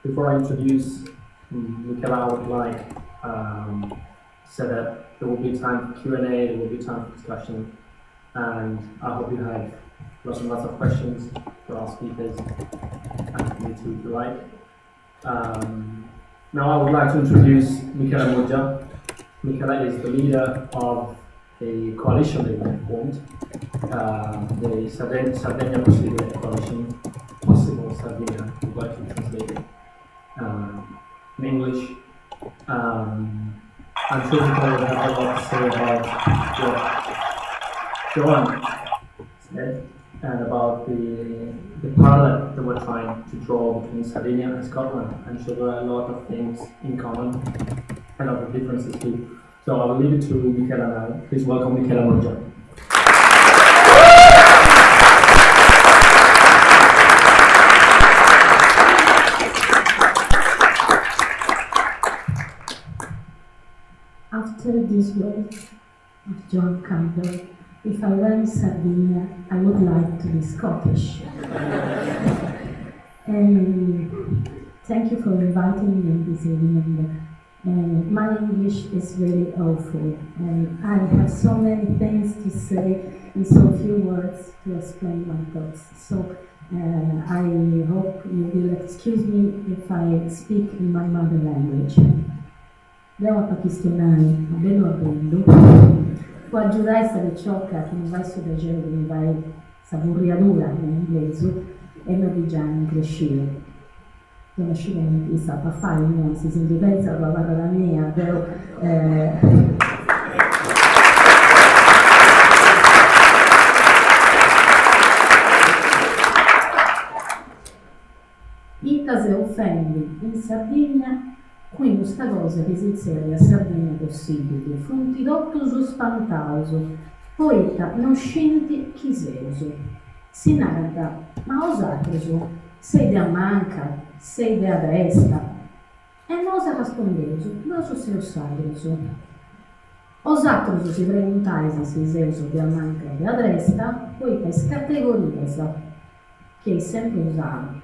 Before I introduce Michela, I would like say that there will be time for Q&A, there will be time for discussion, and I hope you have lots and lots of questions for our speakers and me too, if you like. Now I would like to introduce Michela Moggia. Michela is the leader of a coalition that we formed, the Sardinia Possible Coalition, Possible Sardinia, we would like to translate it in English. I'm sure you probably have a lot to say about what Joan said and about the parallel that we're trying to draw between Sardinia and Scotland. I'm sure there are a lot of things in common and a lot of differences too. So I will leave it to Michela now. Please welcome Michela Moggia. After this words of John Campbell, if I were in Sardinia, I would like to be Scottish. Thank you for inviting me in this evening. My English is really awful, and I have so many things to say in so few words to explain my thoughts. So I hope you will excuse me if I speak in my mother language. Devo pakistonai, bello bello. Qua giurai sa di ciocca che mi vai su da gelo, mi vai sa burriadura in inglese e non di già in crescere. Non asciuga in sa pa fare, non si sentiva la barra da mia, però Ita se offendi in Sardegna. Qui questa cosa che si insegue a Sardegna possibile, fu un tirotto su spantauso, poeta non scenti chiseso. Si narra, ma osatreso, sei da manca, sei da destra. E nosa rispondeso, noso sei osatreso. Osatreso si preguntaise se seso da manca da destra, poeta è categoria, che è sempre usato.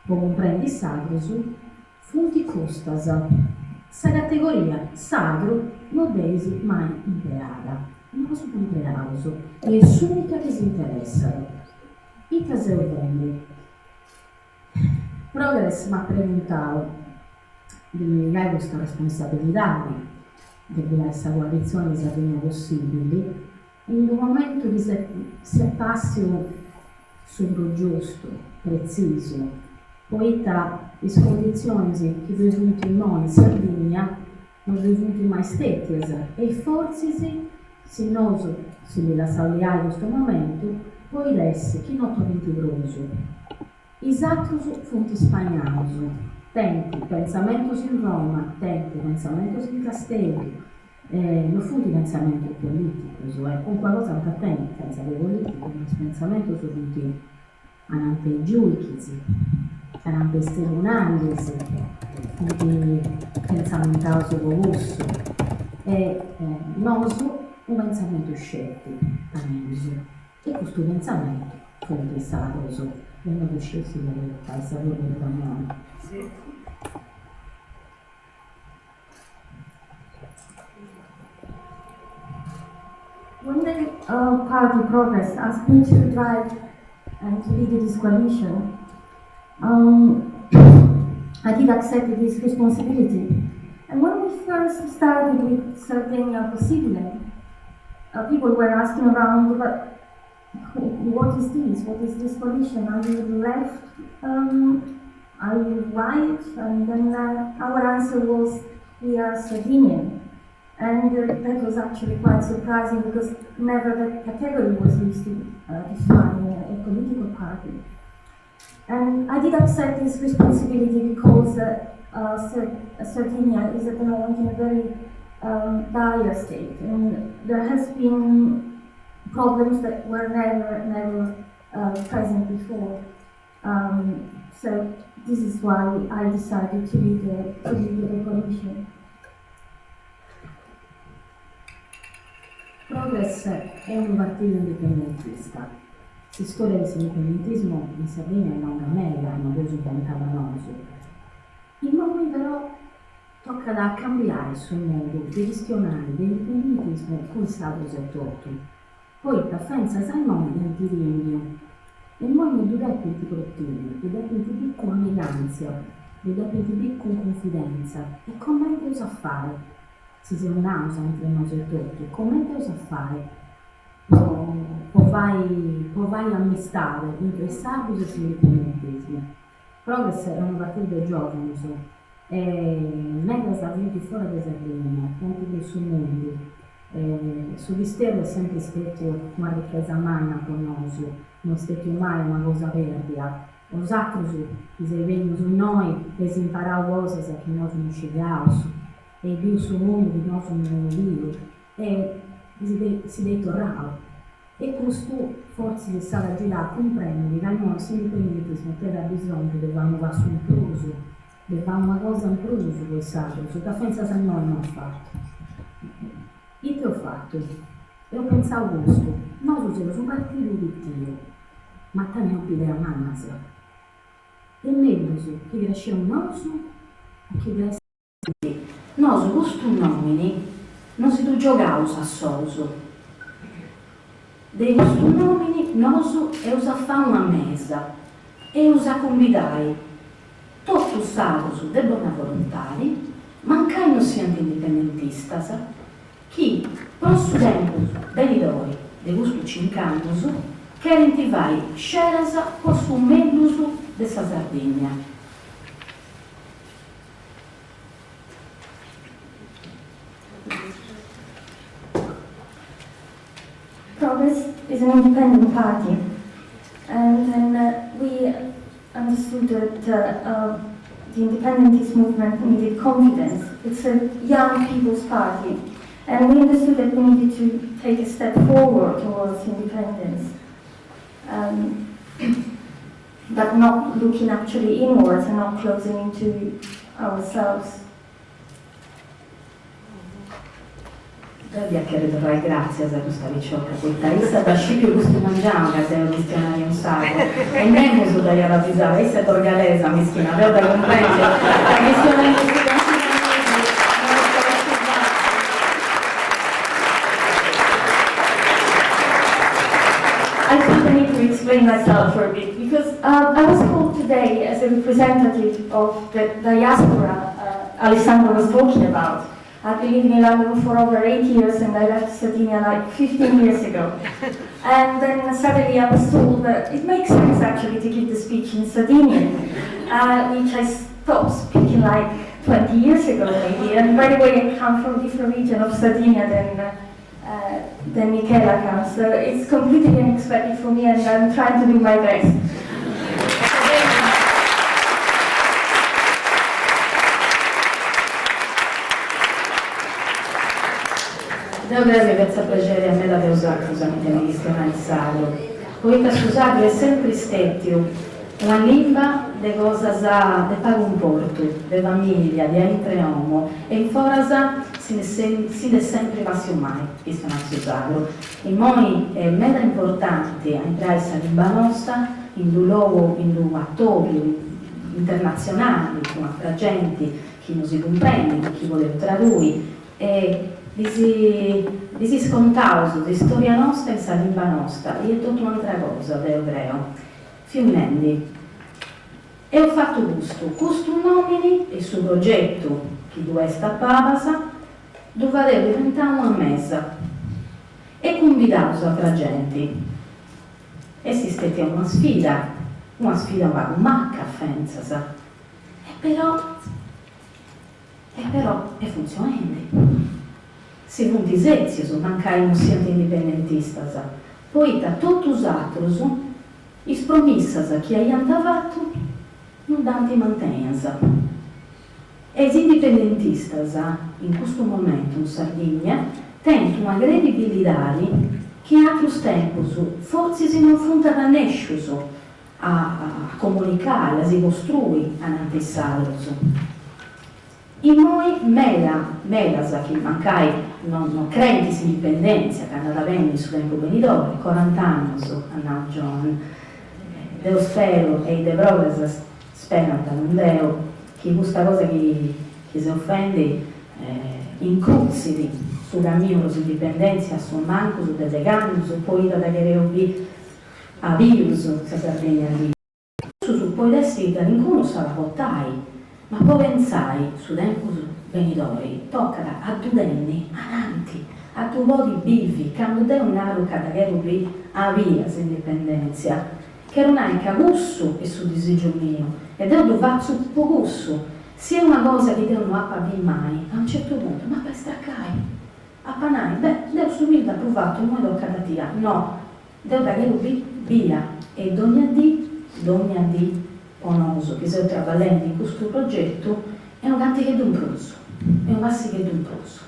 Può comprendi sagreso, funti costasa. Sa categoria sagro non desi mai impreada, non so impreauso, è l'unica che si interessano. I caseuvende. Progress mi ha preguntato di lei questa responsabilità di questa coalizione di Sardegna possibili in un momento che si passi sul giusto, preciso, poeta le condizioni che risultano in noi in Sardegna non risultano mai state e forse se noi si la salviamo in questo momento poi lesse che non è integroso esatto fonti spagnoli tempi pensamentos in Roma tempi pensamentos in Castello non fonti pensamento politico con qualcosa che tempo pensare politico ma pensamento su tutti anche giudici saranno testimonianze di pensamento robusto e noso un pensamento scettico e questo pensamento fonte saroso e non riuscissi a fare sapere da noi. When the party Progress asked me to drive and to lead this coalition, I did accept this responsibility. And when we first started with Sardinia Possibile, people were asking around, but what is this? What is this coalition? Are you left? Are you right? And then our answer was, we are Sardinian. And that was actually quite surprising because never that category was used to define a political party. And I did accept this responsibility because Sardinia is at the moment in a very dire state, and there has been problems that were never present before. So this is why I decided to lead the coalition. Progress è un partito indipendentista. La storia dell'indipendentismo in Sardegna è una mega, una cosa contava noso. però tocca da cambiare il suo modo di gestionare l'indipendentismo con stato tutto. Poi, senza sai non identirigno, e noi non dovete di proteine, dovete di con eleganza, dovete di con confidenza, e come cosa fare? Se sei un'ausa entre noi e tutti, come cosa fare? Può vai a mistare, interessarvi e l'indipendentismo. Però che era una partita di giovani, mentre sta venuti fuori da Sardegna, punti del suo mondo, su di Stereo è sempre stato una ricchezza magna con noi, non è stato mai una cosa perdia. Os altri che si vengono su noi e si imparano cose che noi non scegliamo, e Dio sul mondo che noi non Dio, e si deve tornare. E questo forse si sta a girare a comprendere che il nostro indipendentismo ha bisogno di fare su un proso, di fare una cosa in proso su quest'altro, che pensa se noi non ho fatto. Io che ho fatto? E ho pensato questo, noi siamo un partito di Dio, ma teniamo più della manasa. E meglio che cresciamo noi e che cresciamo noi su questo nomini non si può giocare a soso. Dei vostri nomini nosu e usa fare una mesa e usa convidare tutto stato de buona volontari, mancai non siano indipendentistas, chi pro su tempo venidori de vostri 5 anni che vai sceras o su mellus de sa Sardegna. Progress is an independent party, and then we understood that the independentist movement needed confidence. It's a young people's party, and we understood that we needed to take a step forward towards independence, but not looking actually inwards and not closing into ourselves. Devi credo fare grazie a questa ricerca, poi Taissa da scipio gusto mangiamo che sei un dizionario un sacco e nemmeno so da avvisare, essa è torgalesa mischina, avevo da comprendere la dizionario I think I need to explain myself for a bit because I was called today as a representative of the diaspora Alessandro was talking about. I've been living in London for over 8 years and I left Sardinia like 15 years ago. And then suddenly I was told that it makes sense actually to give the speech in Sardinian, which I stopped speaking like 20 years ago maybe. And by the way, I come from a different region of Sardinia than Michela comes. So it's completely unexpected for me and I'm trying to do my best. Devo dire che pensa piacere a me da usare scusate mi dizionario sacro. Poeta scusate è sempre stato la lingua de cosas de pago un porto, de famiglia, di altre uomo e in forasa si è sempre mai, dizionario sacro. E noi è mega importante entrare in lingua nostra in un luogo, in un attori internazionali, con altra gente che non si comprende, chi vuole tradurre e di scontauso di storia nostra e sa lingua nostra e è tutta un'altra cosa d'ebreo finendo e ho fatto questo nomini e il suo progetto che doveva stappavasa doveva diventare una mesa e convidavo altra gente e si stette una sfida ma con macca fenza e però è funzionante. Si punti sezios, mancai non siano indipendentistas, poi da tutti gli altri, le promesse che hanno fatto non danno mantenenza. E gli indipendentistas, in questo momento in Sardegna, tengono una credibilità che in altri tempi forse si non funta da nessuno a comunicare, a si costruire, a antessarlo. E noi, melas che mancai non credi in indipendenza, che hanno da venire sul tempo venidore, 40 anni hanno John, Deo spero e i de brothers sperano da un Deo che questa cosa che si offende incruzziti su cammino su dipendenza, su manco, su delegano, su poi da che a virus, se Sardegna lì. Su poi adesso da ninguno sa la portai, ma poi pensai su tempo su venitori, tocca a due denni, avanti, a due voti bivi, quando te un aro che qui a via se indipendenza, che non hai cagussu e su disagio mio, ed è un faccio pocussu. Se è una cosa che non va a mai, a un certo punto, ma per staccare, a panai, devo subire da provato, non tocca da tia, no, devo dare via, e dogna di onoso, che se travallendo in questo progetto, è un ganti che d'un proso, è un massi che d'un proso.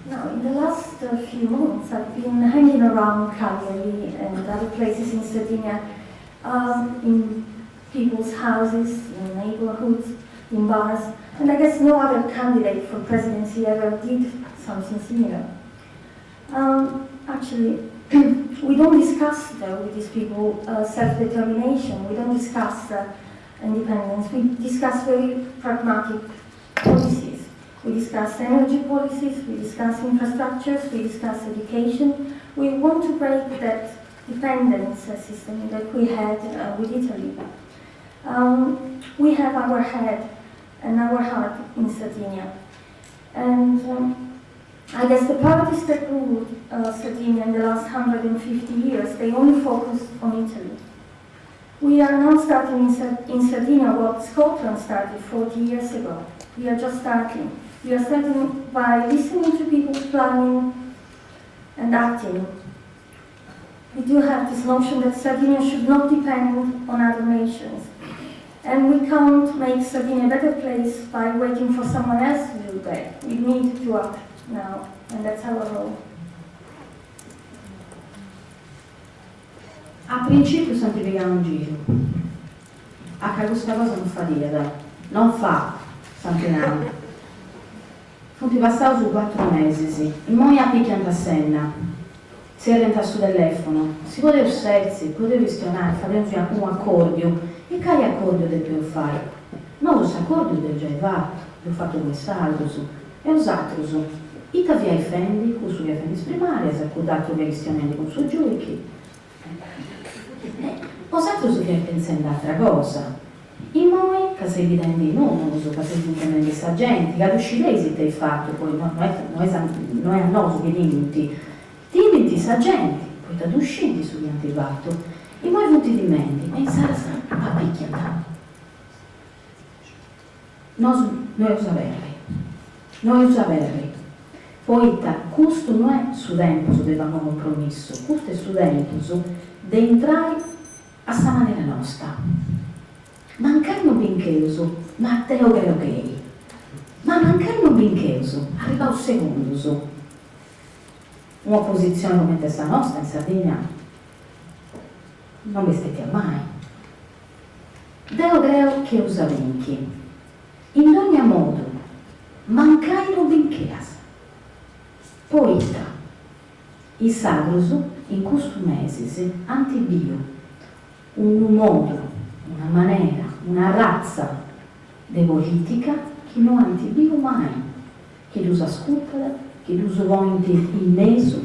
Now, in the last few months, I've been hanging around Cagliari and other places in Sardinia, in people's houses, in neighborhoods, in bars, and I guess no other candidate for presidency ever did something similar. Actually, we don't discuss with these people self-determination, we don't discuss independence, we discuss very pragmatic policies. We discuss energy policies, we discuss infrastructures, we discuss education. We want to break that dependence system that we had with Italy. We have our head and our heart in Sardinia. And I guess the parties that ruled Sardinia in the last 150 years, they only focused on Italy. We are now starting in Sardinia what Scotland started 40 years ago. We are just starting. We are starting by listening to people's planning and acting. We do have this notion that Sardinia should not depend on other nations. And we can't make Sardinia a better place by waiting for someone else to do that. We need to act now, and that's our role. A principio semplificare un giro. A che questa cosa non fa dire, non fa Santinano. Sono passati su 4 mesi, sì. Il moia picchiando a senna, si è rentato sul telefono, si poteva usarsi, poteva questionare, fare un accordo. E che accordo devo fare? Non lo accordo devo già fatto, ho fatto quest'altro su, e usato su. Ita via i fendi, questo via fendi primaria, si è accordato via questionando con suo giudici. Usato su via pensando altra cosa. I noi, che sei evidente di non uso, che sei evidente di sagenti, che uscirei te hai fatto, poi noi a noi che dimenti sagenti, poi da usciti su gli antifatto, i noi venuti di mente, e in sala a picchiata. Noi usaverli. Poi questo non è su tempo su del compromesso, questo è su tempo su di entrare a sta maniera nostra. Mancando bincheuso, Matteo Greochei. Ma mancando bincheuso, arriva un secondo su. Un'opposizione come questa nostra in Sardegna non bestettia mai. Deo creo che usa vinchi. In ogni modo, mancando bincheas. Poeta, i sagroso in questo mese antibio, un modo, una maniera, una razza di politica che non antibio mai, che lo ascolta, che lo volente in mezzo,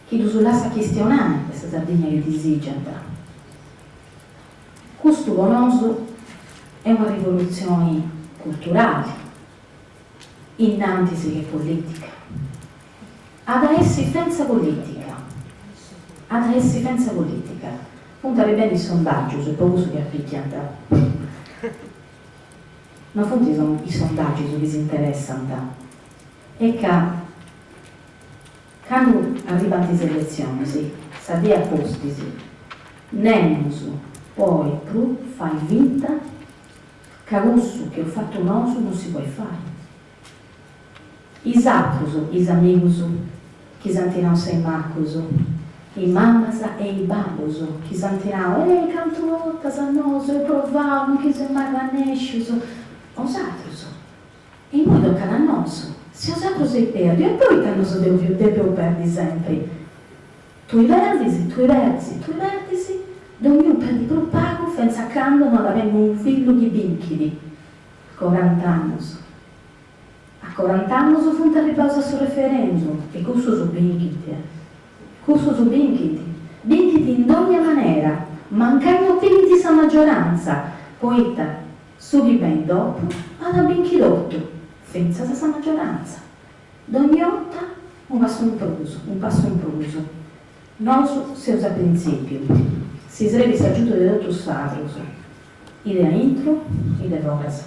che lo lascia questionare questa Sardegna che disigenta. Questo conosco è una rivoluzione culturale, innanzi che politica. Ad esistenza politica, ad esistenza politica. Puntare bene il sondaggio, se poi uso che appicchianta. Ma fonti sono i sondaggi su chi si interessano. E che quando arrivano le elezioni, sì, sa di apposti, sì, nemus, poi più fai vinta, che questo che ho fatto un oso non si può fare. I altri, i amici, che santirano sei macus, i mammas e i babos, che santirano, canto volta, sanoso, provavo, che se mai vanesciuso, os altri. E noi toccano a noi. Se os altri si perdono, e poi tanto si deve perdere sempre. Tui vertici, ognuno per di propago, senza quando non avendo un figlio di binchidi, 40 anni. A 40 anni fu un terribile sul referendum, e questo su binchidi, binchidi in ogni maniera, mancando pinti sa maggioranza, poeta, subi ben dopo, alla binchidotto, senza sa maggioranza. D'ogni volta un passo in pruso. Non si usa principio, si srevi s'aggiunto di dotto sacros, idea intro, idea voras.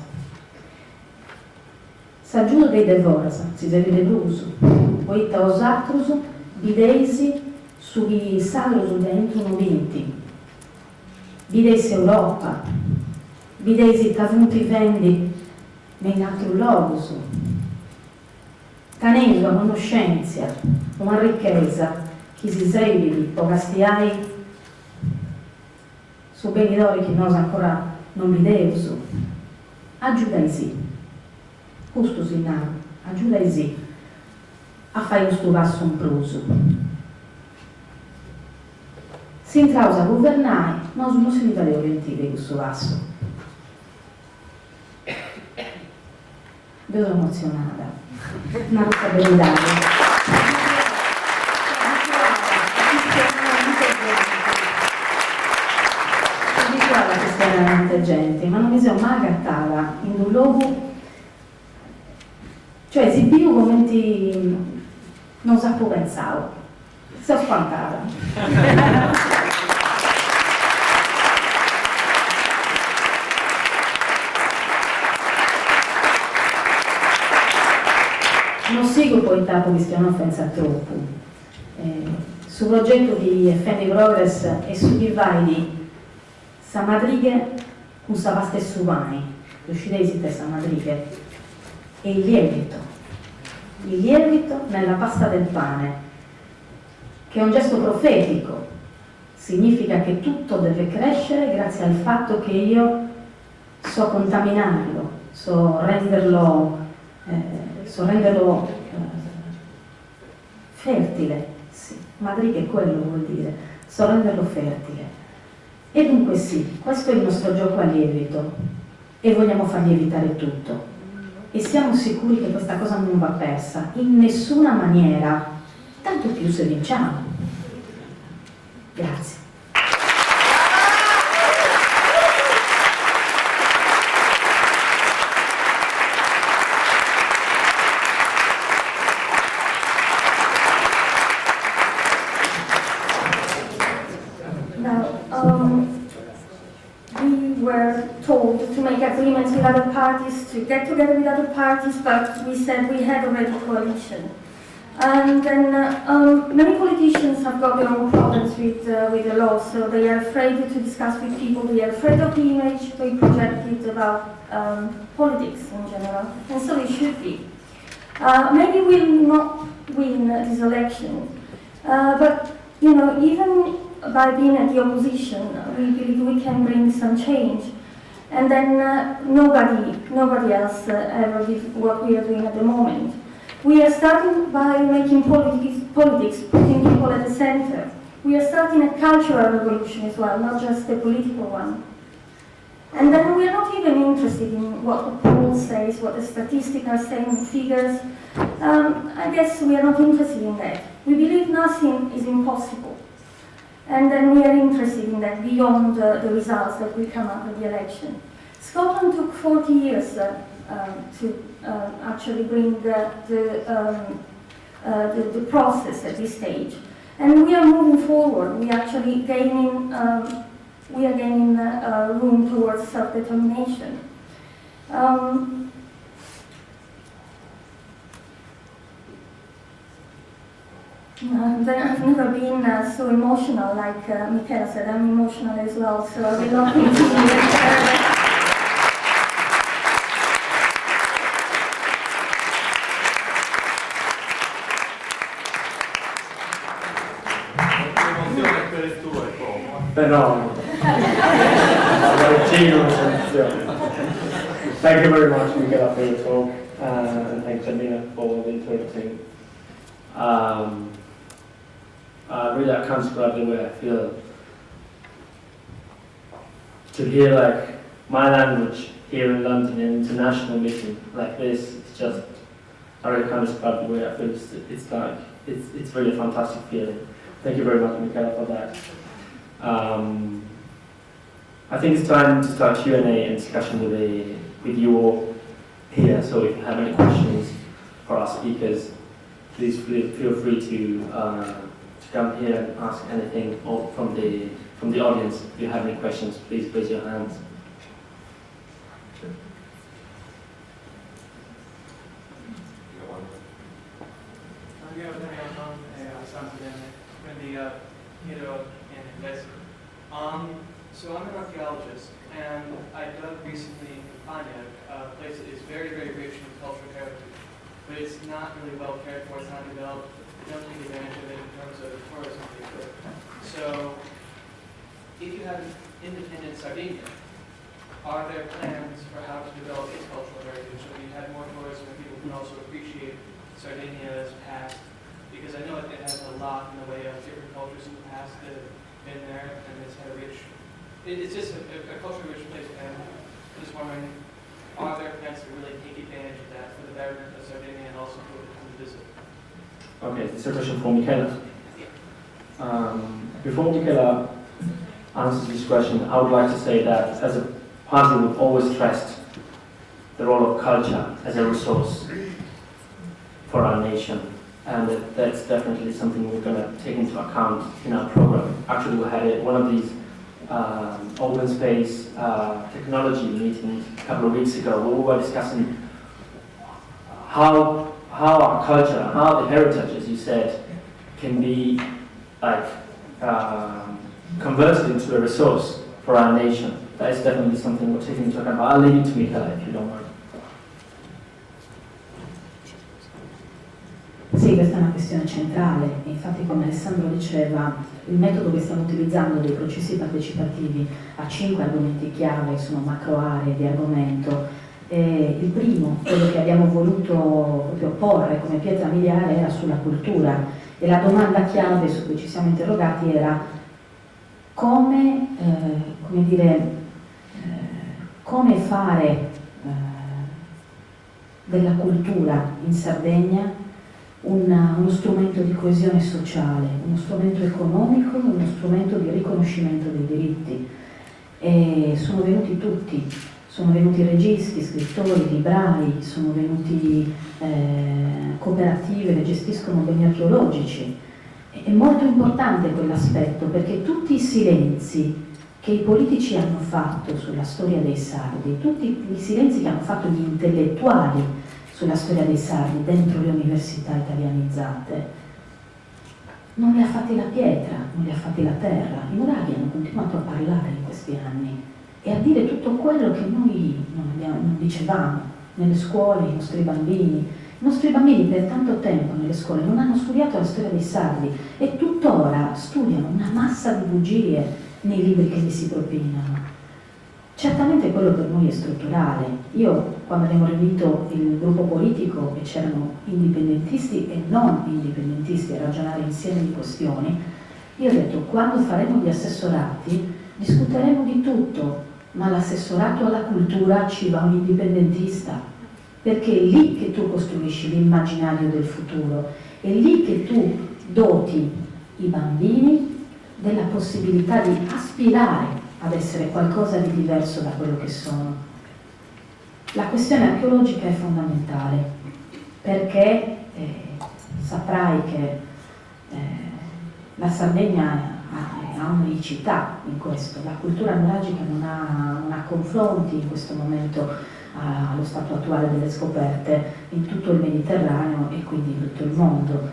S'aggiunto dei devoras, si srevi de bruso, poeta os acrus, bideisi, subi sacros dentro no vinti. Bideisi Europa, bideisi tavunti vendi, in altro logos. Tenendo una conoscenza, una ricchezza, che si srevi o castiai su benidori che noi ancora non videus, aggiudaisi, questo si narra, aggiudaisi a fare questo passo in pruso. Si intrausa a governare, ma non si deve orientare questo passo. Vedo emozionata, una responsabilità. Veramente gente, ma non mi sono mai agattata in un luogo, cioè esibivo commenti non sapevo pensavo, sono spantata. Non sigo poi il tapo che stiamo offensa troppo. Sul progetto di Effendi Progress e su chi vai di sa madrighe usava stesso pane, riuscite a sa madrighe, e il lievito nella pasta del pane, che è un gesto profetico, significa che tutto deve crescere grazie al fatto che io so contaminarlo, so renderlo fertile, sì, madrighe quello vuol dire, so renderlo fertile. E dunque sì, questo è il nostro gioco a lievito e vogliamo far lievitare tutto. E siamo sicuri che questa cosa non va persa in nessuna maniera, tanto più se vinciamo. Grazie. We were told to make agreements with other parties, to get together with other parties, but we said we had already coalition. And then many politicians have got their own problems with the law, so they are afraid to discuss with people, they are afraid of the image they projected about politics in general, and so it should be. Maybe we'll not win this election, but you know, even by being at the opposition, we believe we can bring some change. And then nobody else ever did what we are doing at the moment. We are starting by making politics, putting people at the center. We are starting a cultural revolution as well, not just a political one. And then we are not even interested in what the poll says, what the statistics are saying, the figures. I guess we are not interested in that. We believe nothing is impossible. And then we are interested in that beyond the results that will come out of the election. Scotland took 40 years to actually bring the process at this stage. And we are moving forward. We are actually gaining, room towards self-determination. I've never been so emotional, like Michela said. I'm emotional as well, so I will not continue. Però thank you very much, Michela, for your talk, and thanks, Amina, for the interpreting. really I can't describe the way I feel. To hear like my language here in London in an international meeting like this, it's just, I really can't describe the way I feel. It's really a fantastic feeling. Thank you very much, Michaela, for that. I think it's time to start Q&A and discussion with you all here. So if you have any questions for our speakers, please feel free to come here and ask anything, or from the audience. If you have any questions, please raise your hands. Io sono quindi chiedo in inglese. So I'm an archaeologist, and I dug recently in Campania, a place that is very, very rich in cultural heritage, but it's not really well cared for, it's not developed, we don't take advantage of it in terms of tourism. So, if you have independent Sardinia, are there plans for how to develop its cultural heritage so we have more tourism and people can also appreciate Sardinia's past? Because I know it has a lot in the way of different cultures in the past that have been there, and it's had a rich, it's just a culturally rich place, and I'm just wondering, are there plans to really take advantage of that for the betterment of Sardinia and also for people to visit? Okay, this is a question for Michaela. Before Michaela answers this question, I would like to say that as a party we've always stressed the role of culture as a resource for our nation, and that's definitely something we're going to take into account in our program. Actually, we had one of these open space technology meetings a couple of weeks ago where we were discussing how our culture, how the heritage, as you said, can be like converted into a resource for our nation. That is definitely something we're taking into account. I'll leave it to Michaela if you don't mind. Sì, questa è una questione centrale, infatti come Alessandro diceva, il metodo che stiamo utilizzando dei processi partecipativi ha 5 argomenti chiave, sono macro aree di argomento. Il primo, quello che abbiamo voluto proprio porre come pietra miliare, era sulla cultura, e la domanda chiave su cui ci siamo interrogati era come fare della cultura in Sardegna uno strumento di coesione sociale, uno strumento economico, uno strumento di riconoscimento dei diritti. E sono venuti tutti, sono venuti registi, scrittori, librai, sono venuti cooperative che gestiscono beni archeologici. È molto importante quell'aspetto, perché tutti i silenzi che i politici hanno fatto sulla storia dei sardi, tutti i silenzi che hanno fatto gli intellettuali sulla storia dei sardi dentro le università italianizzate, non li ha fatti la pietra, non li ha fatti la terra. I Moravi hanno continuato a parlare in questi anni e a dire tutto quello che noi non dicevamo nelle scuole, i nostri bambini. I nostri bambini per tanto tempo nelle scuole non hanno studiato la storia dei sardi e tuttora studiano una massa di bugie nei libri che gli si propinano. Certamente quello per noi è strutturale. Io, quando abbiamo riunito il gruppo politico e c'erano indipendentisti e non indipendentisti a ragionare insieme di questioni, io ho detto, quando faremo gli assessorati discuteremo di tutto, ma l'assessorato alla cultura ci va un indipendentista, perché è lì che tu costruisci l'immaginario del futuro, è lì che tu doti i bambini della possibilità di aspirare ad essere qualcosa di diverso da quello che sono. La questione archeologica è fondamentale, perché saprai che la Sardegna ha un'unicità in questo. La cultura nuragica non ha confronti in questo momento allo stato attuale delle scoperte in tutto il Mediterraneo e quindi in tutto il mondo.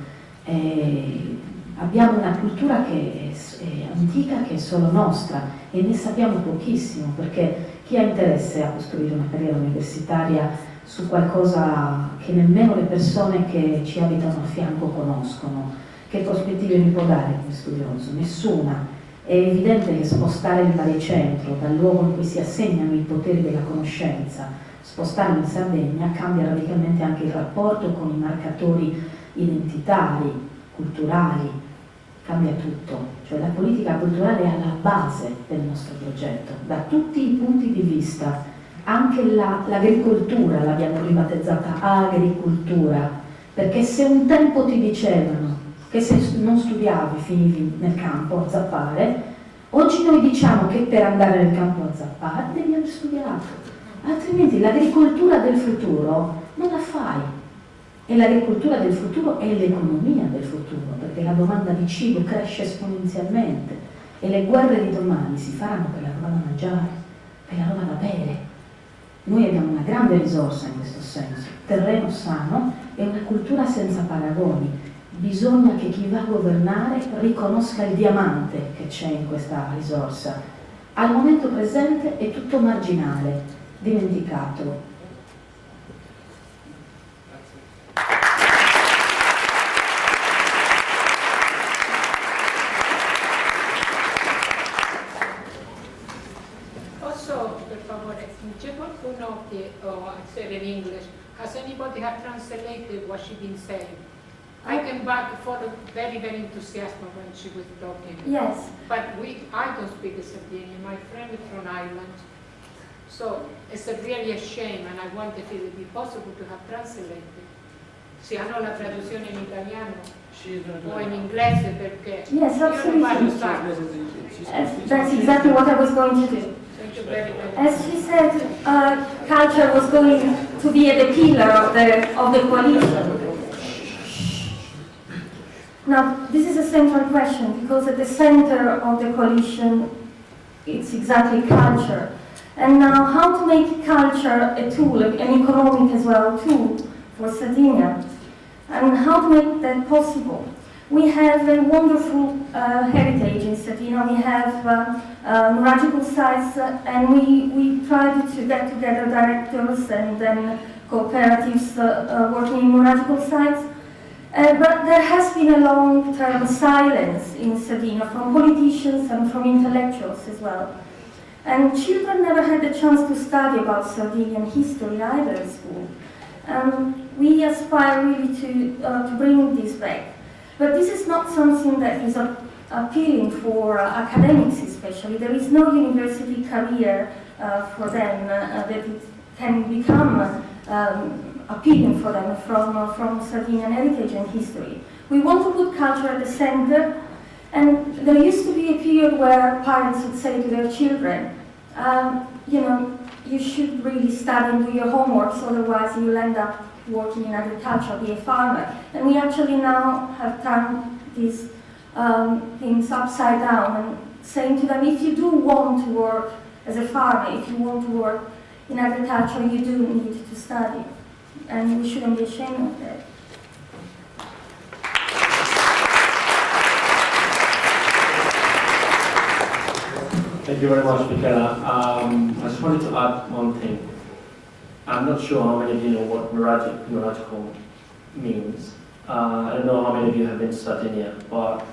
Abbiamo una cultura che è antica, che è solo nostra, e ne sappiamo pochissimo, perché chi ha interesse a costruire una carriera universitaria su qualcosa che nemmeno le persone che ci abitano a fianco conoscono, che prospettive mi può dare come studioso? Nessuna. È evidente che spostare il baricentro dal luogo in cui si assegnano i poteri della conoscenza, spostarlo in Sardegna, cambia radicalmente anche il rapporto con i marcatori identitari, culturali. cambia tutto, cioè la politica culturale è alla base del nostro progetto, da tutti i punti di vista, anche l'agricoltura l'abbiamo ribattezzata agricoltura, perché se un tempo ti dicevano che se non studiavi finivi nel campo a zappare, oggi noi diciamo che per andare nel campo a zappare devi aver studiato, altrimenti l'agricoltura del futuro non la fai. E l'agricoltura del futuro è l'economia del futuro, perché la domanda di cibo cresce esponenzialmente e le guerre di domani si faranno per la roba da mangiare, per la roba da bere. Noi abbiamo una grande risorsa in questo senso, terreno sano e una cultura senza paragoni. Bisogna che chi va a governare riconosca il diamante che c'è in questa risorsa. Al momento presente è tutto marginale, dimenticato. C'è qualcuno che, I said in English, has anybody have translated what she been saying? I came back for very, very enthusiastic when she was talking. Yes. But I don't speak Sardinian, my friend is from Ireland. So it's really a shame and I wonder if it would be possible to have translated. Se hanno la traduzione in italiano o in inglese perché Yes, io non parlo absolutely. sardo. That's exactly what I was going to do. Thank you very much. As she said, culture was going to be at the pillar of the coalition. Now, this is a central question because at the center of the coalition, it's exactly culture. And now, how to make culture a tool, an economic as well tool for Sardinia, and how to make that possible. We have a wonderful heritage in Sardinia. We have neurological sites, and we tried to get together directors and then cooperatives working in neurological sites. But there has been a long-term silence in Sardinia from politicians and from intellectuals as well. And children never had the chance to study about Sardinian history either in school. We aspire really to bring this back. But this is not something that is appealing for academics especially. There is no university career for them that it can become appealing for them from Sardinian heritage and history. We want to put culture at the center, and there used to be a period where parents would say to their children, you should really study and do your homework, so otherwise you'll end up working in agriculture, be a farmer. And we actually now have turned these things upside down and saying to them, if you do want to work as a farmer, if you want to work in agriculture, you do need to study. And we shouldn't be ashamed of that. Thank you very much, Michela. I just wanted to add one thing. I'm not sure how many of you know what neurological means. I don't know how many of you have been to Sardinia, but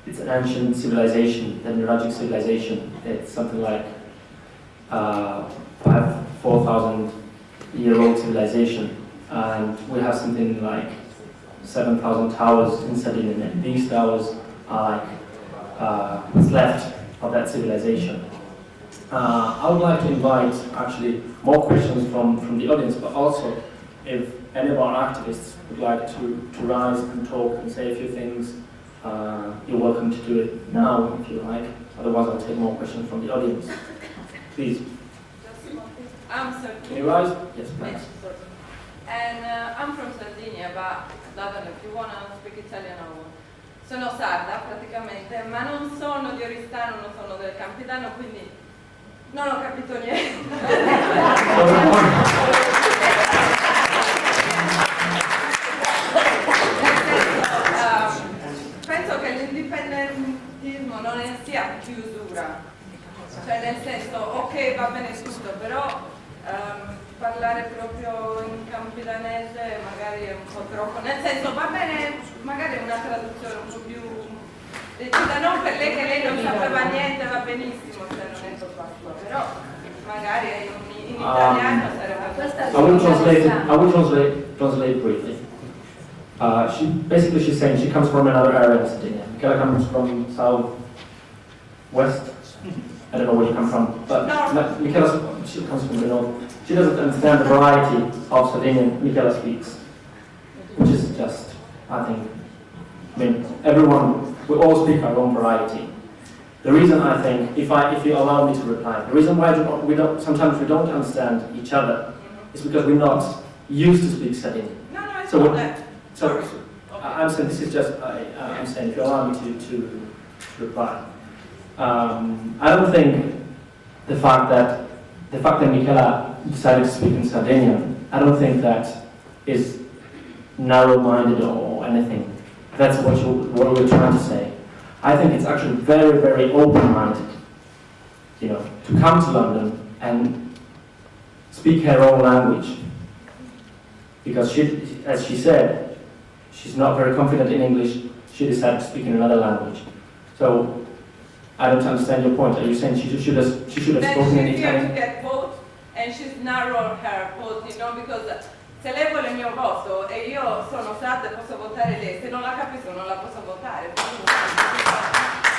it's an ancient civilization, the neurologic civilization. It's something like 4,000-year-old civilization, and we have something like 7,000 towers in Sardinia, and these towers are like what's left of that civilization. I would like to invite actually more questions from the audience, but also if any of our activists would like to rise and talk and say a few things, you're welcome to do it now if you like. Otherwise, I'll take more questions from the audience. Please. Can you rise? Yes, please. And I'm from Sardinia, but Davide, if you want to speak Italian, I will. Sono sarda praticamente, ma non sono di Oristano, non sono del Campidano, quindi non ho capito niente. Penso che l'indipendentismo non sia chiusura, cioè nel senso, ok, va bene tutto, però parlare proprio in campidanese magari è un po' troppo, nel senso va bene magari una traduzione un po' più decisa, non per lei che lei non sapeva niente, va benissimo se non è fatto, però magari in italiano sarebbe I will translate briefly. She's saying she comes from another area in Sardinia. Michela comes from southwest. I don't know where you come from, but Michela, she comes from the north. She doesn't understand the variety of Sardinian Michela speaks, which is just, I think, everyone, we all speak our own variety. The reason I think, if you allow me to reply, the reason why sometimes we don't understand each other is because we're not used to speak Sardinian. No, it's So not what- that. So I'm saying this is just, I'm saying if you allow me to reply. I don't think the fact that Michela decided to speak in Sardinian, I don't think that is narrow-minded or anything. That's what we're trying to say. I think it's actually very, very open-minded, to come to London and speak her own language. Because she, as she said, she's not very confident in English, she decided to speak in another language. So, I don't understand your point. Are you saying she should have spoken in Then she's here to Italian? get vote, and she's narrowed her vote, because se lei vuole il mio voto e io sono sarda e posso votare lei, se non la capisco non la posso votare.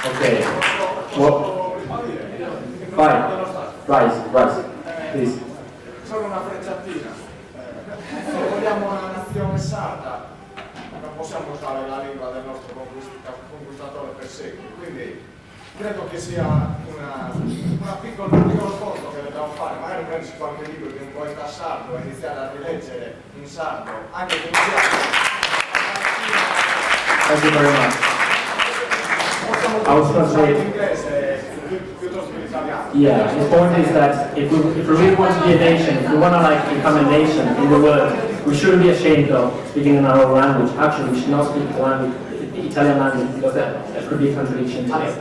Okay. Well, fine. Rise, please. Solo una frecciatina. Se vogliamo una nazione sarda, non possiamo usare la lingua del nostro conquistatore per secoli. Quindi credo che sia un piccolo sforzo che dobbiamo fare. Magari prendersi qualche libro di un poeta sardo e iniziare a rileggere in sardo, anche come Thank you very much. I was translating. in inglese piuttosto che in italiano. Yeah, his point is that if we really want to be a nation, if we want to become a nation in the world, we shouldn't be ashamed of speaking in our own language. Actually, we should not speak the Italian language because that could be a contradiction to it.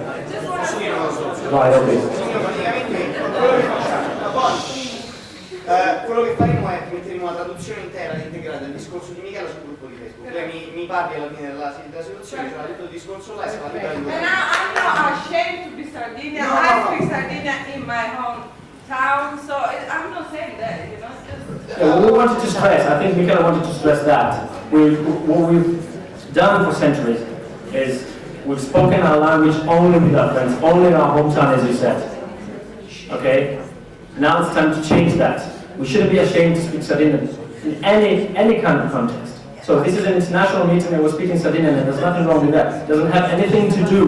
Right, quello che faremo è metteremo una traduzione intera e integrata del discorso di Michela sul gruppo di Facebook. Lei mi parli alla fine della situazione, c'era tutto il discorso là e se la libera di And I'm not ashamed to be Sardinian. No. I speak Sardinian in my hometown, so I'm not saying that, Just, Yeah, what we wanted to stress, I think Michela wanted to stress that. What we've done for centuries is we've spoken our language only with our friends, only in our hometown, as you said. Okay? Now it's time to change that. We shouldn't be ashamed to speak Sardinian in any kind of context. So this is an international meeting and we're speaking Sardinian and there's nothing wrong with that. It doesn't have anything to do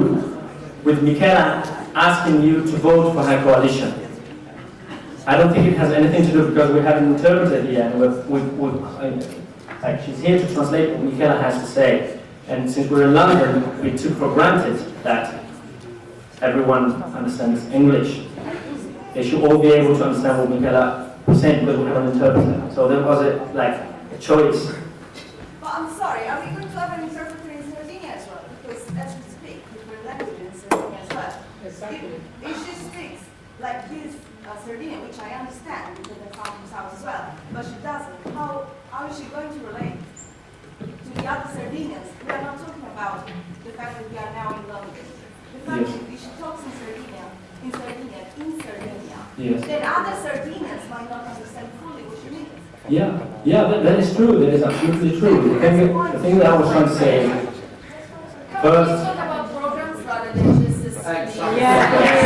with Michela asking you to vote for her coalition. I don't think it has anything to do because we have an interpreter here and she's here to translate what Michela has to say. And since we're in London, we took for granted that everyone understands English. They should all be able to understand what Michela was saying because we have an interpreter. So there was a choice. But I'm sorry, are we going to have an interpreter in Sardinia as well? Because as we speak, different languages in Sardinia as well. Exactly. If she speaks like this Sardinian, which I understand because I come from South as well, but she doesn't, how is she going to relate to the other Sardinians? We are not talking about the fact that we are now in London. The fact Yes. that if she talks in Sardinia, Yes. then other Sardinians might not understand fully what she means. Yeah, that is true. That is absolutely true. The thing that I was trying to say is, Can we first, talk about programs rather than just this? yeah.